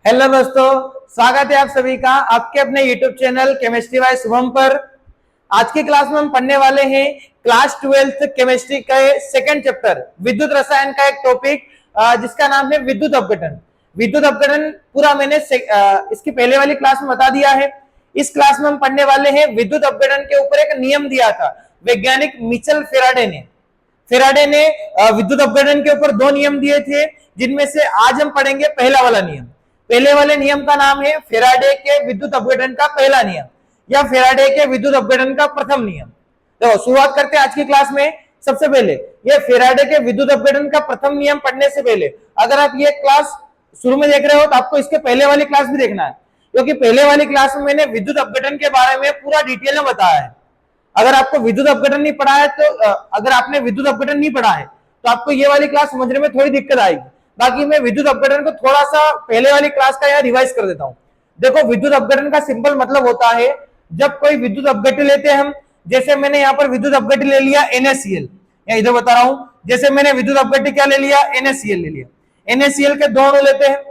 Hello दोस्तों, स्वागत है आप सभी का आपके अपने YouTube channel chemistry bye Shubham पर। आज की क्लास में हम पढ़ने वाले हैं क्लास 12th केमिस्ट्री का सेकंड चैप्टर विद्युत रसायन का एक टॉपिक जिसका नाम है विद्युत अपघटन। विद्युत अपघटन पूरा मैंने इसकी पहले वाली क्लास में बता दिया है। इस क्लास में हम पढ़ने वाले हैं विद्युत अपघटन के ऊपर एक नियम दिया था वैज्ञानिक मिचेल फेराडे ने। विद्युत अपघटन के ऊपर दो नियम दिए थे, जिनमें से आज हम पढ़ेंगे पहला वाला नियम। पहले वाले नियम का नाम है फेराडे के विद्युत अपघटन का पहला नियम या फेराडे के विद्युत अपघटन का प्रथम नियम। तो शुरुआत करते हैं आज की क्लास में। सबसे पहले ये फेराडे के विद्युत अपघटन का प्रथम नियम पढ़ने से पहले अगर आप ये क्लास शुरू में देख रहे हो तो आपको इसके पहले वाली क्लास भी देखना है, क्योंकि पहले वाली क्लास में मैंने विद्युत अपघटन के बारे में पूरा डिटेल में बताया है। अगर आपको विद्युत अपघटन नहीं पढ़ा है तो अगर आपने विद्युत अपघटन नहीं पढ़ा है तो आपको ये वाली क्लास समझने में थोड़ी दिक्कत आएगी। बाकी मैं विद्युत अपघटन को थोड़ा सा पहले वाली क्लास का यहाँ रिवाइज कर देता हूँ। देखो, विद्युत अपघटन का सिंपल मतलब होता है जब कोई विद्युत अपघट्य लेते हैं हम, जैसे मैंने यहाँ पर विद्युत अपघट्य ले लिया NaCl, या इधर बता रहा हूं, जैसे मैंने विद्युत अपघट्य क्या ले लिया NaCl ले लिया। NaCl के दो अणु लेते हैं,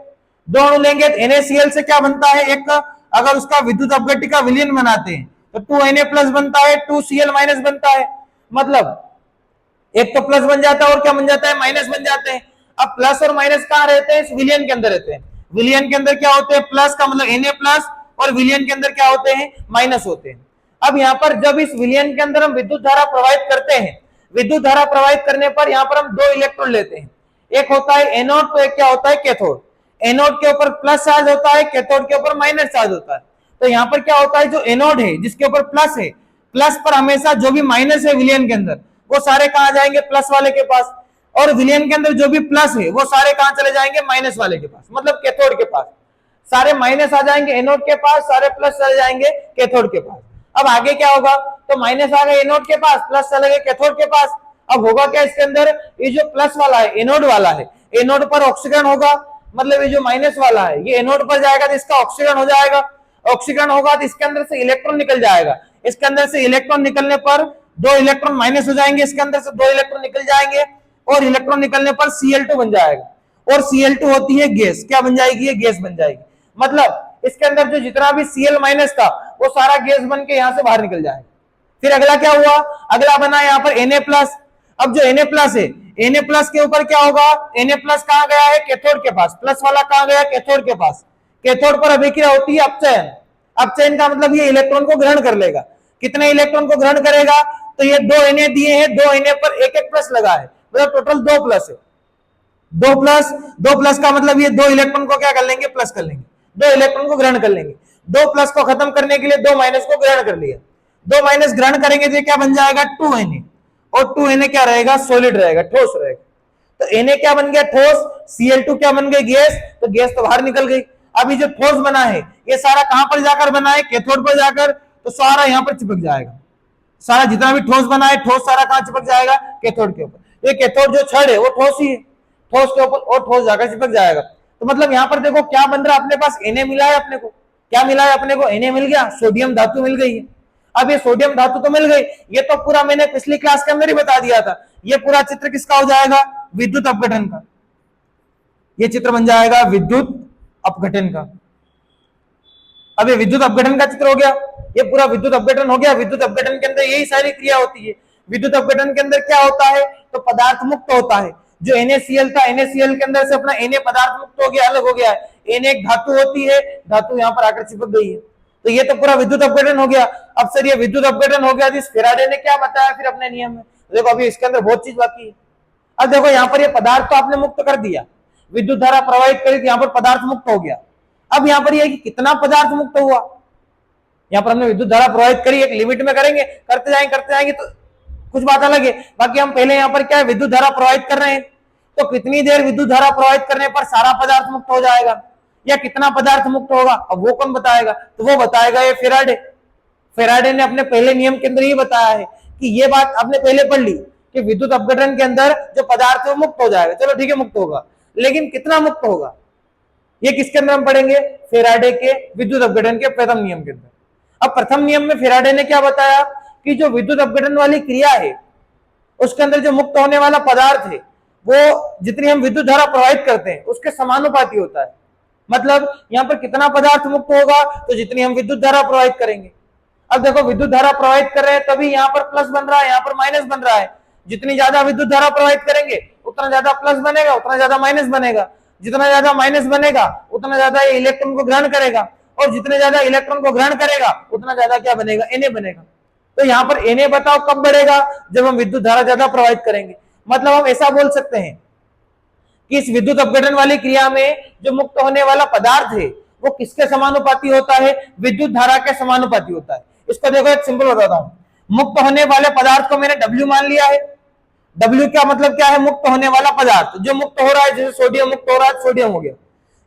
दो अणु लेंगे तो NaCl से क्या बनता है, एक अगर उसका विद्युत अपघट्य का विलयन बनाते हैं तो 2Na+ बनता है, 2Cl- बनता है। मतलब एक तो प्लस बन जाता है और क्या बन जाता है, माइनस बन जाते हैं। अब प्लस और माइनस कहां रहते हैं, इस विलयन के अंदर रहते हैं। विलयन के अंदर क्या होते हैं, प्लस का मतलब Na+, और विलयन के अंदर क्या होते हैं, माइनस होते हैं। अब यहाँ पर जब इस विलयन के अंदर हम विद्युत धारा प्रवाहित करते हैं, विद्युत धारा प्रवाहित करने पर यहाँ पर हम दो इलेक्ट्रॉन लेते हैं। एक होता है एनोड, तो एक क्या होता है कैथोड। एनोड के ऊपर प्लस चार्ज होता है, कैथोड के ऊपर माइनस चार्ज होता है। तो यहाँ पर क्या होता है, जो एनोड है जिसके ऊपर प्लस है, प्लस पर हमेशा जो भी माइनस है विलयन के अंदर वो सारे कहां जाएंगे, प्लस वाले के पास। और विलयन के अंदर जो भी प्लस है वो सारे कहां चले जाएंगे, माइनस वाले के पास, मतलब कैथोड के पास। सारे माइनस आ जाएंगे एनोड के पास, सारे प्लस चले जाएंगे कैथोड के पास। अब आगे क्या होगा, तो माइनस आ गए एनोड के पास, प्लस चले गए कैथोड के पास। अब होगा क्या इसके अंदर, ये जो प्लस वाला है एनोड वाला है, एनोड पर ऑक्सीकरण होगा, मतलब ये जो माइनस वाला है ये एनोड पर जाएगा तो इसका ऑक्सीकरण हो जाएगा। ऑक्सीकरण होगा तो इसके अंदर से इलेक्ट्रॉन निकल जाएगा। इसके अंदर से इलेक्ट्रॉन निकलने पर दो इलेक्ट्रॉन माइनस हो जाएंगे, इसके अंदर से दो इलेक्ट्रॉन निकल जाएंगे और इलेक्ट्रॉन निकलने पर Cl2 बन जाएगा। और Cl2 होती है गैस, क्या बन जाएगी, ये गैस बन जाएगी। मतलब इसके अंदर जो जितना भी Cl- था वो सारा गैस बन के यहां से बाहर निकल जाएगा। फिर अगला क्या हुआ, अगला बना यहाँ पर Na+। अब जो Na+ है, Na+ के ऊपर क्या होगा, Na+ कहां गया है, कैथोड के पास। प्लस वाला कहां गया, कैथोड के पास। कैथोड पर अभिक्रिया होती है अपचयन। अपचयन का मतलब ये इलेक्ट्रॉन को ग्रहण कर लेगा। कितने इलेक्ट्रॉन को ग्रहण करेगा, तो ये दो Na दिए हैं, दो Na पर एक एक प्लस लगा है, मतलब टोटल 2 प्लस है। 2 प्लस का मतलब ये दो इलेक्ट्रॉन को क्या कर लेंगे, प्लस कर लेंगे, दो इलेक्ट्रॉन को ग्रहण कर लेंगे। 2 प्लस को खत्म करने के लिए 2 माइनस को ग्रहण कर लिया। 2 माइनस ग्रहण करेंगे तो क्या बन जाएगा, 2Na। और 2Na क्या रहेगा, सॉलिड रहेगा, ठोस रहेगा। तो Na क्या बन गया, ठोस। Cl2 क्या बन गई, गैस। तो गैस तो बाहर निकल गई। अब ये जो ठोस बना है ये सारा कहां पर जाकर बना है, कैथोड पर जाकर। तो सारा यहां पर चिपक जाएगा। सारा जितना भी ठोस बना है, ठोस सारा कहां चिपक जाएगा, कैथोड के ऊपर। ये कैथोड जो छड़ है वो ठोस ही है, ठोस के ऊपर और ठोस जाकर चिपक जाएगा। तो मतलब यहां पर देखो क्या बन रहा है, अपने पास Na मिला है, अपने को क्या मिला है, अपने को Na मिल गया, सोडियम धातु मिल गई है। अब ये सोडियम धातु तो मिल गई, ये तो पूरा मैंने पिछली क्लास के अंदर ही बता दिया था। ये पूरा चित्र किसका हो जाएगा, विद्युत अपघटन का। ये चित्र बन जाएगा विद्युत अपघटन का। अब ये विद्युत अपघटन का चित्र हो गया, ये पूरा विद्युत अपघटन हो गया। विद्युत अपघटन के अंदर यही सारी क्रिया होती है। विद्युत अपघटन के अंदर क्या होता है, तो पदार्थ मुक्त होता है। जो NaCl था, NaCl के अंदर से अपना Na पदार्थ मुक्त हो गया, अलग हो गया है। Na एक धातु होती है, धातु यहाँ पर आकर चिपक गई है। तो ये तो पूरा विद्युत अपघटन हो गया। अब सर ये विद्युत अपघटन हो गया, इस फेराडे ने क्या बताया फिर अपने नियम में, देखो अभी इसके अंदर बहुत चीज बाकी है। अब देखो यहाँ पर ये पदार्थ तो आपने मुक्त कर दिया, विद्युत धारा प्रवाहित करी तो यहाँ पर पदार्थ मुक्त हो गया। अब यहाँ पर यह कि कितना पदार्थ मुक्त हुआ, यहाँ पर हमने विद्युत धारा प्रवाहित करी, एक लिमिट में करेंगे, करते जाएंगे तो कुछ बात अलग है। बाकी हम पहले यहाँ पर क्या है, विद्युत धारा प्रवाहित कर रहे हैं, तो कितनी देर विद्युत धारा प्रवाहित करने पर सारा पदार्थ मुक्त हो जाएगा या कितना पदार्थ मुक्त होगा, अब वो कौन बताएगा, तो वो बताएगा ये फेराडे। फेराडे ने अपने पहले नियम के अंदर ये बताया है कि ये बात आपने पहले पढ़ ली कि विद्युत अपघटन के अंदर जो पदार्थ है वो मुक्त हो जाएगा। चलो ठीक है, मुक्त होगा, लेकिन कितना मुक्त होगा, ये किसके अंदर हम पढ़ेंगे, फेराडे के विद्युत अपघटन के प्रथम नियम के अंदर। अब प्रथम नियम में फेराडे ने क्या बताया कि जो विद्युत अपघटन वाली क्रिया है उसके अंदर जो मुक्त होने वाला पदार्थ है वो जितनी हम विद्युत धारा प्रवाहित करते हैं उसके समानुपाती होता है। मतलब यहाँ पर कितना पदार्थ मुक्त होगा, तो जितनी हम विद्युत धारा प्रवाहित करेंगे। अब देखो विद्युत धारा प्रवाहित कर रहे हैं तभी यहाँ पर प्लस बन रहा है, यहाँ पर माइनस बन रहा है। जितनी ज्यादा विद्युत धारा प्रवाहित करेंगे उतना ज्यादा प्लस बनेगा, उतना ज्यादा माइनस बनेगा। जितना ज्यादा माइनस बनेगा उतना ज्यादा ये इलेक्ट्रॉन को ग्रहण करेगा, और जितने ज्यादा इलेक्ट्रॉन को ग्रहण करेगा उतना ज्यादा क्या बनेगा, Na बनेगा। तो यहाँ पर Na बताओ कब बढ़ेगा, जब हम विद्युत धारा ज्यादा प्रवाहित करेंगे। मतलब हम ऐसा बोल सकते हैं कि इस विद्युत अपघटन वाली क्रिया में जो मुक्त होने वाला पदार्थ है वो किसके समानुपाती होता है, विद्युत धारा के समानुपाती होता है। इसको देखो एक सिंपल बताता हूं, मुक्त होने वाले पदार्थ को मैंने W मान लिया है। W का मतलब क्या है, मुक्त होने वाला पदार्थ जो मुक्त हो रहा है, जैसे सोडियम मुक्त हो रहा है, सोडियम हो गया।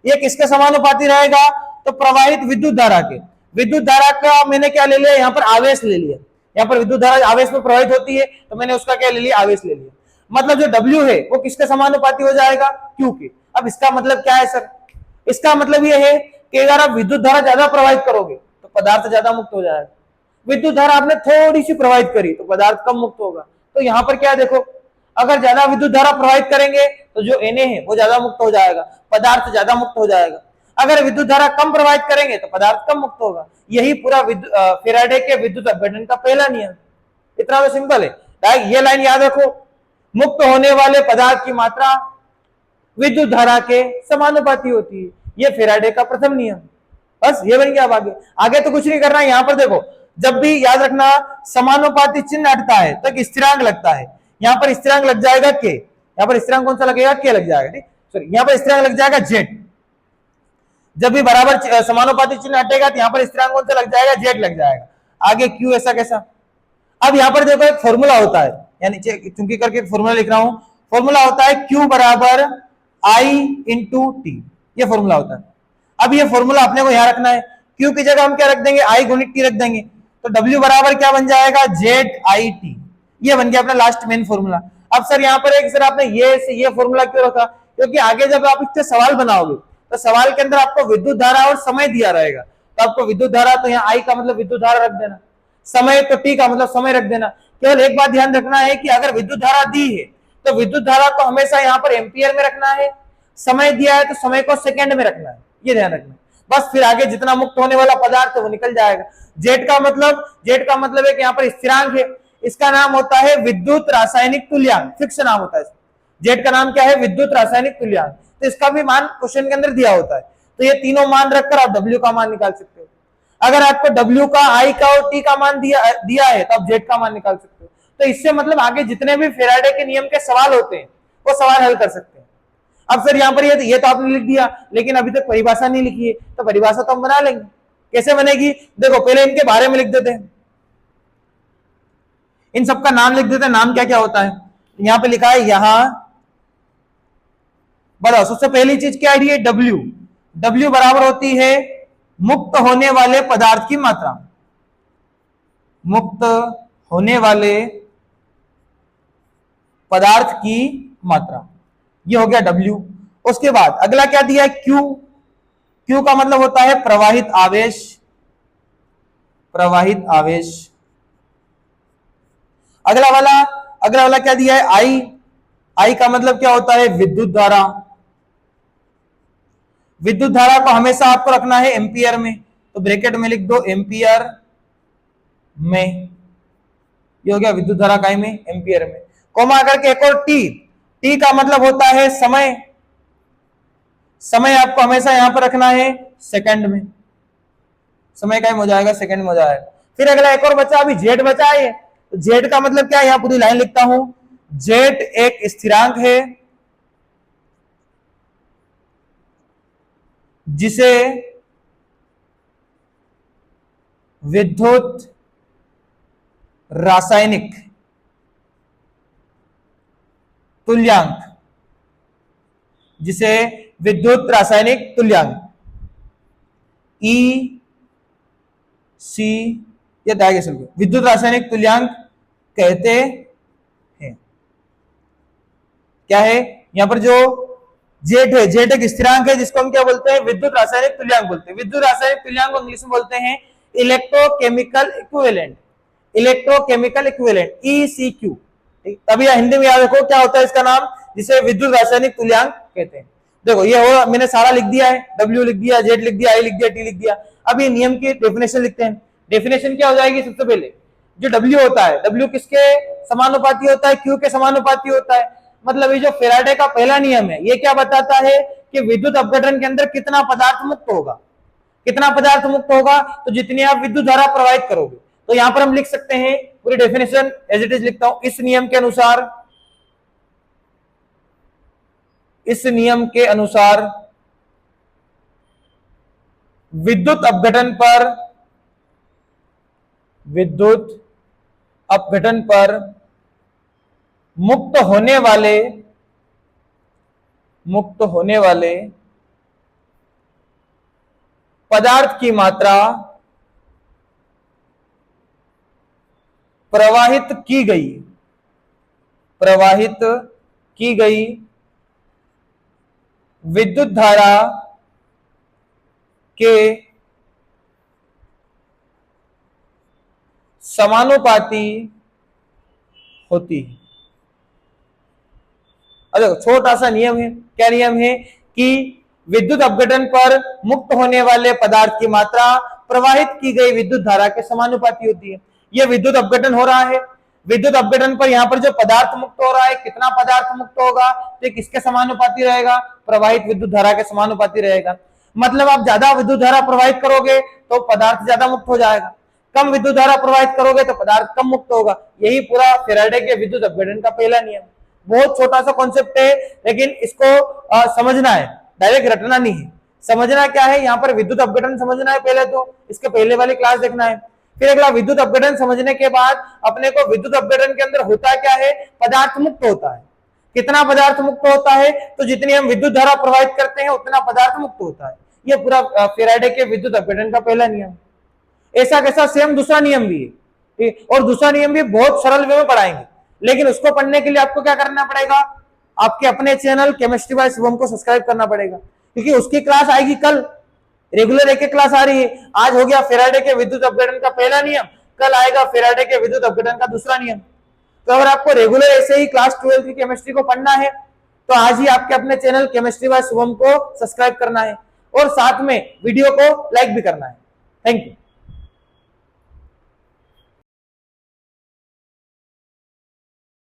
ये किसके समानुपाती रहेगा, तो प्रवाहित विद्युत धारा के। विद्युत धारा का मैंने क्या ले लिया, यहाँ पर आवेश ले लिया। यहाँ पर विद्युत धारा आवेश में प्रवाहित होती है, तो मैंने उसका क्या ले लिया, आवेश ले लिया। मतलब जो W है वो किसके समानुपाती हो जाएगा, Q के। अब इसका मतलब क्या है सर, इसका मतलब ये है कि अगर आप विद्युत धारा ज्यादा प्रवाहित करोगे तो पदार्थ ज्यादा मुक्त हो जाएगा। विद्युत धारा आपने थोड़ी सी प्रवाहित करी तो पदार्थ कम मुक्त होगा। तो यहाँ पर क्या देखो, अगर ज्यादा विद्युत धारा प्रवाहित करेंगे तो जो Na है वो ज्यादा मुक्त हो जाएगा, पदार्थ ज्यादा मुक्त हो जाएगा। अगर विद्युत धारा कम प्रवाहित करेंगे तो पदार्थ कम मुक्त होगा। यही पूरा फैराडे के विद्युत अपघटन का पहला नियम। इतना तो सिंपल है। ये लाइन याद रखो, मुक्त होने वाले पदार्थ की मात्रा विद्युत धारा के समानुपाती होती है। ये फैराडे का प्रथम नियम। बस ये बन गया। अब आगे आगे तो कुछ नहीं करना है। यहाँ पर देखो, जब भी याद रखना समानुपाती चिन्ह हटता है तो एक स्थिरांक लगता है। यहाँ पर स्थिरांक लग जाएगा के, यहाँ पर स्थिरांक कौन सा लगेगा, के लग जाएगा। ठीक, सॉरी, यहाँ पर स्थिरांक लग जाएगा जेड। जब भी बराबर समानुपाती चिन्ह हटेगा तो यहाँ पर स्थिरांक कौन सा लग जाएगा, जेड लग जाएगा। आगे क्यू, ऐसा कैसा। अब यहाँ पर देखो एक फॉर्मूला होता है, यानी चूंकि करके फॉर्मूला लिख रहा हूं, फॉर्मूला होता है Q बराबर I इंटू टी। ये फॉर्मूला होता है। अब ये फॉर्मूला अपने को यहाँ रखना है। Q की जगह हम क्या रख देंगे, I गुणित टी रख देंगे। तो W बराबर क्या बन जाएगा, ZIT। ये बन गया अपना लास्ट मेन फॉर्मूला। अब सर यहाँ पर एक, सर आपने ये फॉर्मूला क्यों रखा, क्योंकि आगे जब आप इससे सवाल बनाओगे तो सवाल के अंदर आपको विद्युत धारा और समय दिया रहेगा। तो आपको विद्युत धारा, तो यहाँ I का मतलब विद्युत धारा रख देना, समय तो T का मतलब समय रख देना। केवल एक बात ध्यान रखना है कि अगर विद्युत धारा दी है तो विद्युत धारा को हमेशा यहाँ पर एम्पियर में रखना है, समय दिया है तो समय को सेकंड में रखना है। ये ध्यान रखना है। बस फिर आगे जितना मुक्त होने वाला पदार्थ है वो निकल जाएगा। जेड का मतलब है कि यहाँ पर स्थिरांक है, इसका नाम होता है विद्युत रासायनिक तुल्यांक। फिक्स नाम होता है। जेड का नाम क्या है, विद्युत रासायनिक तुल्यांक। तो इसका भी मान क्वेश्चन के अंदर दिया होता है। तो ये तीनों मान रखकर आप W का मान निकाल सकते हो। अगर आपको W का, I का और T का मान दिया है तो आप Z का मान निकाल सकते हो। तो इससे मतलब आगे जितने भी फैराडे के नियम के सवाल होते हैं वो सवाल हल कर सकते हैं। अब सर यहाँ पर ये तो आपने लिख दिया, लेकिन अभी तक परिभाषा नहीं लिखी है। तो परिभाषा तो हम बना लेंगे। कैसे बनेगी, देखो पहले इनके बारे में लिख देते हैं, इन सबका नाम लिख देते हैं। नाम क्या क्या होता है, यहाँ पे लिखा है, यहां बताओ। सबसे पहली चीज क्या है, W बराबर होती है मुक्त होने वाले पदार्थ की मात्रा। मुक्त होने वाले पदार्थ की मात्रा, ये हो गया W। उसके बाद अगला क्या दिया है, Q का मतलब होता है प्रवाहित आवेश। प्रवाहित आवेश। अगला वाला क्या दिया है, I का मतलब क्या होता है, विद्युत धारा। विद्युत धारा को हमेशा आपको रखना है एम्पियर में, तो ब्रैकेट में लिख दो एम्पियर में। ये हो गया विद्युत धारा काय में, एम्पियर में। कोमा करके एक और T का मतलब होता है समय। समय आपको हमेशा यहां पर रखना है सेकंड में। समय काय में हो जाएगा, सेकंड में हो जाएगा। फिर अगला एक और बचा, अभी Z बचा है। तो Z का मतलब क्या है, यहां पूरी लाइन लिखता हूं। Z एक स्थिरांक है जिसे विद्युत रासायनिक तुल्यांक, EC या विद्युत रासायनिक तुल्यांक कहते हैं। क्या है, यहां पर जो जेड है, जेड एक स्थिरांक है जिसको हम क्या बोलते हैं, विद्युत रासायनिक तुल्यांक बोलते हैं। विद्युत रासायनिक तुल्यांक को इंग्लिश में बोलते हैं electrochemical equivalent. Electrochemical equivalent, ECQ। तभी हिंदी में याद रखो क्या होता है इसका नाम, जिसे विद्युत रासायनिक तुल्यांक कहते हैं। देखो ये हो, मैंने सारा लिख दिया है, W लिख दिया, Z लिख दिया, I लिख दिया, T लिख दिया। अब ये नियम की डेफिनेशन लिखते हैं। डेफिनेशन क्या हो जाएगी? सबसे पहले जो W होता है, W किसके समानुपाती होता है? Q के समानुपाती होता है। मतलब ये जो फेराडे का पहला नियम है, ये क्या बताता है कि विद्युत अपघटन के अंदर कितना पदार्थ मुक्त होगा। कितना पदार्थ मुक्त होगा? तो जितनी आप विद्युत धारा प्रवाहित करोगे। तो यहां पर हम लिख सकते हैं, पूरी डेफिनेशन एज इट इज लिखता हूं। इस नियम के अनुसार विद्युत अपघटन पर मुक्त होने वाले पदार्थ की मात्रा प्रवाहित की गई विद्युत धारा के समानुपाती होती है। अरे छोटा सा नियम है, क्या नियम है कि विद्युत अपघटन पर मुक्त होने वाले पदार्थ की मात्रा प्रवाहित की गई विद्युत धारा के समानुपाती होती है। यह विद्युत अपघटन हो रहा है, विद्युत अपघटन पर यहां पर जो पदार्थ मुक्त हो रहा है, कितना पदार्थ मुक्त होगा? तो किसके समानुपाती रहेगा? प्रवाहित विद्युत धारा के समानुपाती रहेगा। मतलब आप ज्यादा विद्युत धारा प्रवाहित करोगे तो पदार्थ ज्यादा मुक्त हो जाएगा, कम विद्युत धारा प्रवाहित करोगे तो पदार्थ कम मुक्त होगा। यही पूरा फेराडे के विद्युत अपघटन का पहला नियम। बहुत छोटा सा कॉन्सेप्ट है, लेकिन इसको समझना है, डायरेक्ट रटना नहीं है। समझना क्या है, यहाँ पर विद्युत अपघटन समझना है पहले, तो इसके पहले वाली क्लास देखना है। फिर अगला विद्युत अपघटन समझने के बाद अपने को विद्युत अपघटन के अंदर होता क्या है? पदार्थ मुक्त होता है। कितना पदार्थ मुक्त होता है? तो जितनी हम विद्युत धारा प्रवाहित करते हैं उतना पदार्थ मुक्त होता है। यह पूरा फेराडे के विद्युत अपघटन का पहला नियम। ऐसा कैसा सेम दूसरा नियम भी है, और दूसरा नियम भी बहुत सरल वे में पढ़ाएंगे। लेकिन उसको पढ़ने के लिए आपको क्या करना पड़ेगा? आपके अपने चैनल केमिस्ट्री बाय शुभम को सब्सक्राइब करना पड़ेगा, क्योंकि उसकी क्लास आएगी कल। रेगुलर एक क्लास आ रही है। आज हो गया फेराडे के विद्युत अपघटन का पहला नियम, कल आएगा फेराडे के विद्युत अपघटन का दूसरा नियम। तो अगर आपको रेगुलर ऐसे ही क्लास 12 की केमिस्ट्री को पढ़ना है तो आज ही आपके अपने चैनल केमिस्ट्री बाय शुभम को सब्सक्राइब करना है, और साथ में वीडियो को लाइक भी करना है। Thank you.